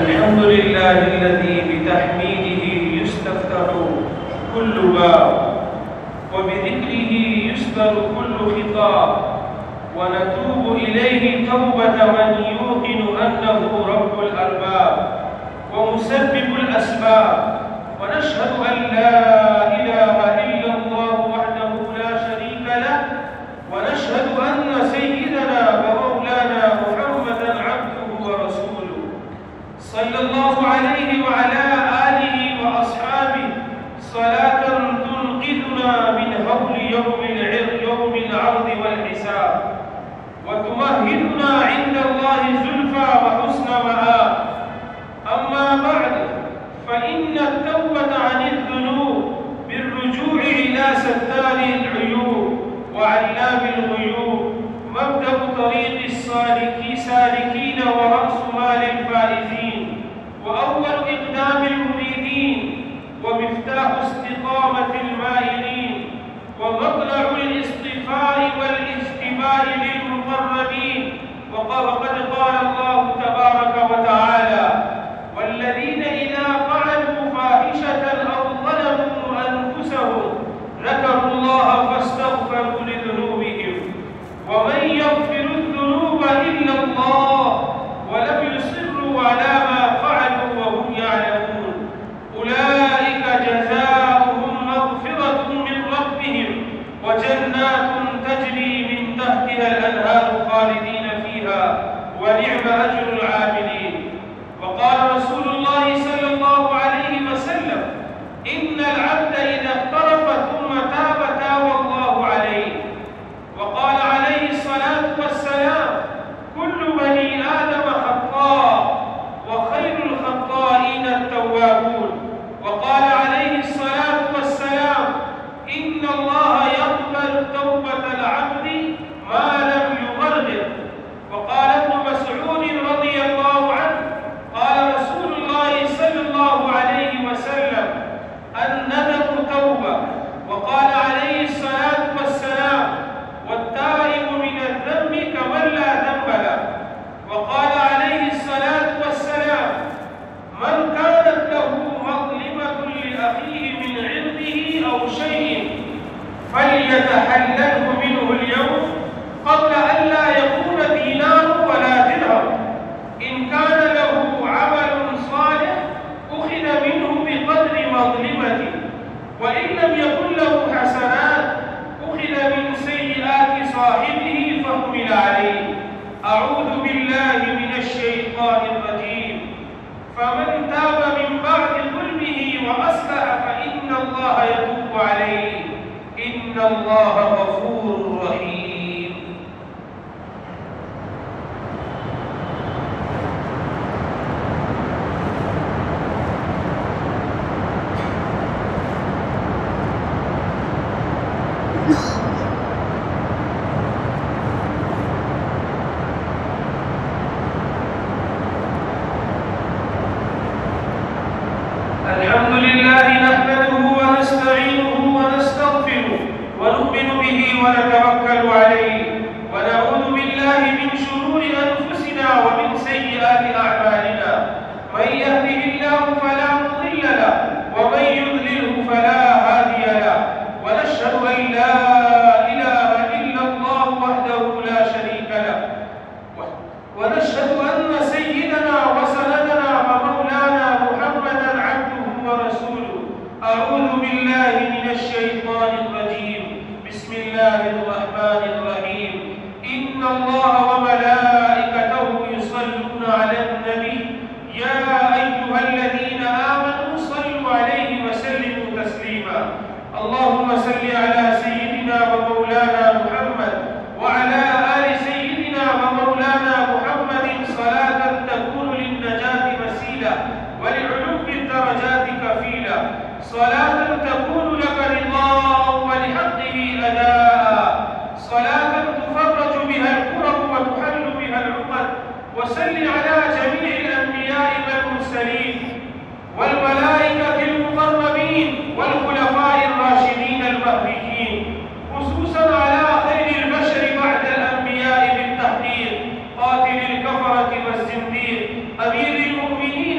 الحمد لله الذي بتحميده يستفتح كل باب وبذكره يسدر كل خطاب، ونتوب إليه توبة من يوقن أنه رب الأرباب ومسبب الأسباب، ونشهد أن لا إله إلا الله وحده لا شريك له، ونشهد أن سيدنا ومولانا محمدا عبده ورسوله صلى الله عليه وعلى آله وأصحابه صلاة تنقذنا من هول يوم العرض والحساب، وتمهدنا عند الله زلفى وحسن مآب. أما بعد، فإن التوبة عن الذنوب بالرجوع إلى ستار العيوب وعلام الغيوب مبدأ طريق السالكين ورأس مال الفائزين وأول إقدام المريدين ومفتاح استقامة المائلين ومطلع الاصطفاء والاجتباء للمقربين. وقد قال الله تبارك وتعالى: والذين إذا فعلوا فاحشة أو ظلموا أنفسهم ذكروا الله فاستغفروا لذنوبهم ومن يغفر الذنوب إلا الله ولم يصروا على ما فعلوا وهم يعلمون أولئك جزاؤهم مغفرة من ربهم وجنات تجري من تحتها الأنهار خالدين فيها ونعم أجر العاملين. وقال رسول الله صلى الله عليه وسلم: إن العبد إذا اقترف ثم تاب الله عليه. وقال عليه الصلاة والسلام: كل بني آدم خطاء وخير الخطائين التوابون. وقال عليه الصلاة والسلام: إن الله يقبل توبة العبد ما لم يغرغر. وقال ابن مسعود رضي الله عنه: قال رسول الله صلى الله عليه وسلم: الندم توبة. وقال عليه الصلاة والسلام: والتائب من الذنب كمن لا ذنب له. وقال عليه الصلاة والسلام: من كانت له مظلمة لأخيه من عرضه أو شيء فليتحلله منه اليوم قبل أن لا يكون دينار ولا درهم. إن كان له عمل صالح أخذ منه بقدر مظلمته، وإن لم يكن له حسنات أخذ من سيئات صاحبه فحمل عليه. أعوذ بالله من الشيطان الرجيم. فمن تاب من بعد ظلمه وأصلح فإن الله يتوب عليه، إن الله غفور رحيم. الحمد لله نحمده ونستعينه ونستغفره ونؤمن به ونتوكل عليه، ونعوذ بالله من شرور أنفسنا ومن سيئات أعمالنا. من يهده الله فلا مضل له ومن يضلله فلا هادي له، ونشهد أن لا إله إلا الله وحده لا شريك له، ونشهد أن سيدنا وسندنا ومولانا محمدا عبده ورسوله. أعوذ بالله من الشيطان الرجيم. بسم الله الرحمن الرحيم. إن الله وملائكته يصلون على النبي يا أيها الذين آمنوا صلوا عليه وسلموا تسليما. اللهم صل على سيدنا ومولانا محمد وعلى آل سيدنا ومولانا محمد صلاة تكون للنجاة وسيلة ولعلو الدرجات كفيلة، صلاة تكون لك رضاء ولحقه أداء، صلاة تفرج بها الكرب وتحل بها العقد. وسل على جميع الأنبياء والمرسلين والملائكة المقربين والخلفاء الراشدين المهديين، خصوصا على خير البشر بعد الأنبياء بالتحقيق، قاتل الكفرة والزنديق، أمير المؤمنين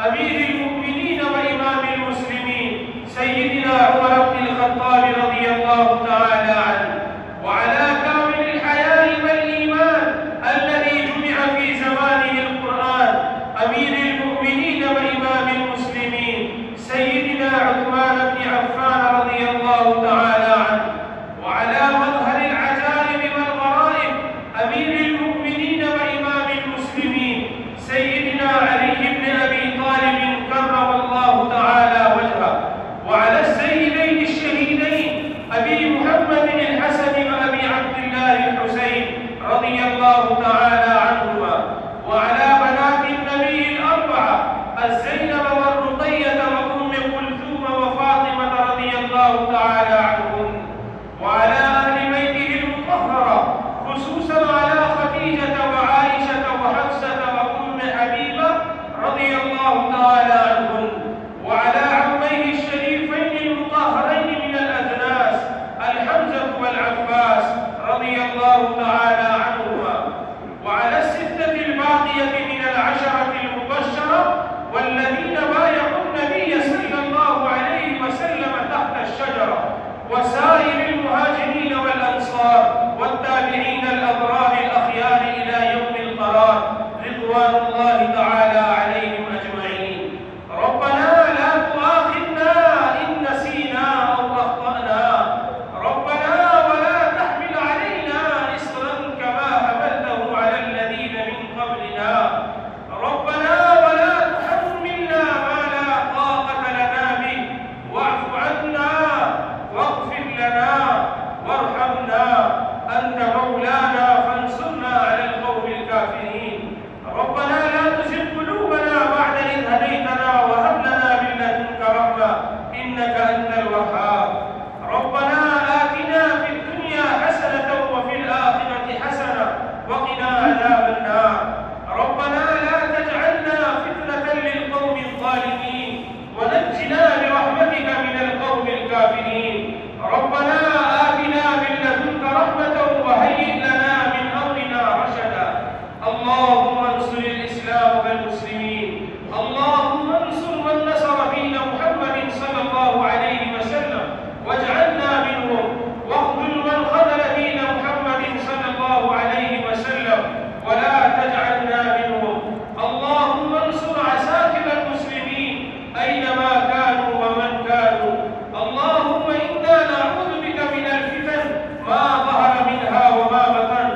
أمير المؤمنين وإمام المسلمين سيدنا عمر بن الخطاب رضي الله تعالى عنه، وعلى كامل الحياء والإيمان الذي جمع في زمانه القرآن أمير المؤمنين وإمام المسلمين سيدنا عثمان بن عفان رضي الله تعالى عنه، وعلى مظهر العجائب والغرائب أمير المؤمنين وإمام المسلمين سيدنا علي بن أبي طالب كرم الله تعالى وجهه، وعلى السيدين الشهيدين أبي محمد الحسن وأبي عبد الله الحسين رضي الله تعالى عنهما، وعلى بنات النبي الأربعة الزينب والرقية وأم كلثوم وفاطمة رضي الله تعالى عنهن، وعلى أهل بيته المطهرة خصوصا على خديجة وعائشة وحفصة وأم حبيبة رضي الله تعالى عنهن، وعلى عميه الشريفين المطهرين من الأدناس الحمزة والعباس رضي الله تعالى عنهما، وعلى الستة الباقية من العشرة المبشرة والذين بايعوا النبي صلى الله عليه وسلم تحت الشجرة، وسائر المهاجرين والأنصار والتابعين الأبرار الأخيار إلى يوم القرار رضوان الله تعالى عليهم أجمعين. ربنا لا تؤاخذنا إن نسينا أو أخطأنا، ربنا ولا تحمل علينا إصرا كما حملته على الذين من قبلنا، ربنا ولا تحملنا ما لا طاقة لنا به، واعف عنا واغفر لنا وارحمنا، أنت مولانا فانصرنا على القوم الكافرين. ربنا لا تزغ قلوبنا بعد إذ هديتنا وهب لنا من لدنك رحمة إنك أنت الوهاب. ربنا آتنا في الدنيا حسنة وفي الآخرة حسنة وقنا عذاب النار. ربنا لا تجعلنا فتنة للقوم الظالمين ونجنا برحمتك من القوم الكافرين. ربنا آتنا من لدنك رحمة وهيئ لنا من أمرنا رشدا. اللهم انصر الإسلام والمسلمين، اللهم انصر من نصر دين محمد صلى الله عليه وسلم واجعلنا منهم، واخذل من خذل دين محمد صلى الله عليه وسلم ولا تجعلنا منهم. اللهم انصر عساكر المسلمين أينما كانوا ومن كانوا. اللهم إنا نعوذ بك من الفتن ما ظهر منها وما بطن.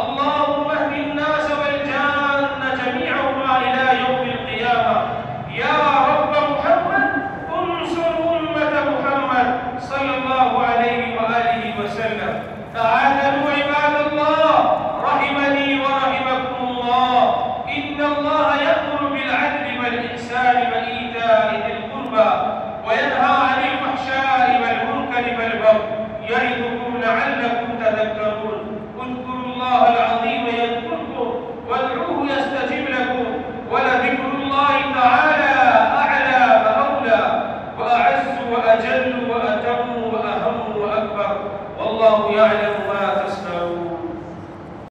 اللهم اهد الناس والجان جميعهما إلى يوم القيامة. يا رب محمد انصر أمة محمد صلى الله عليه وآله وسلم. تعالوا عباد الله رحمني ورحمكم الله، إن الله يأمر بالعدل والإحسان وإيتاء ذي القربى وينهى عن الفحشاء والمنكر والبغي يعظكم لعلكم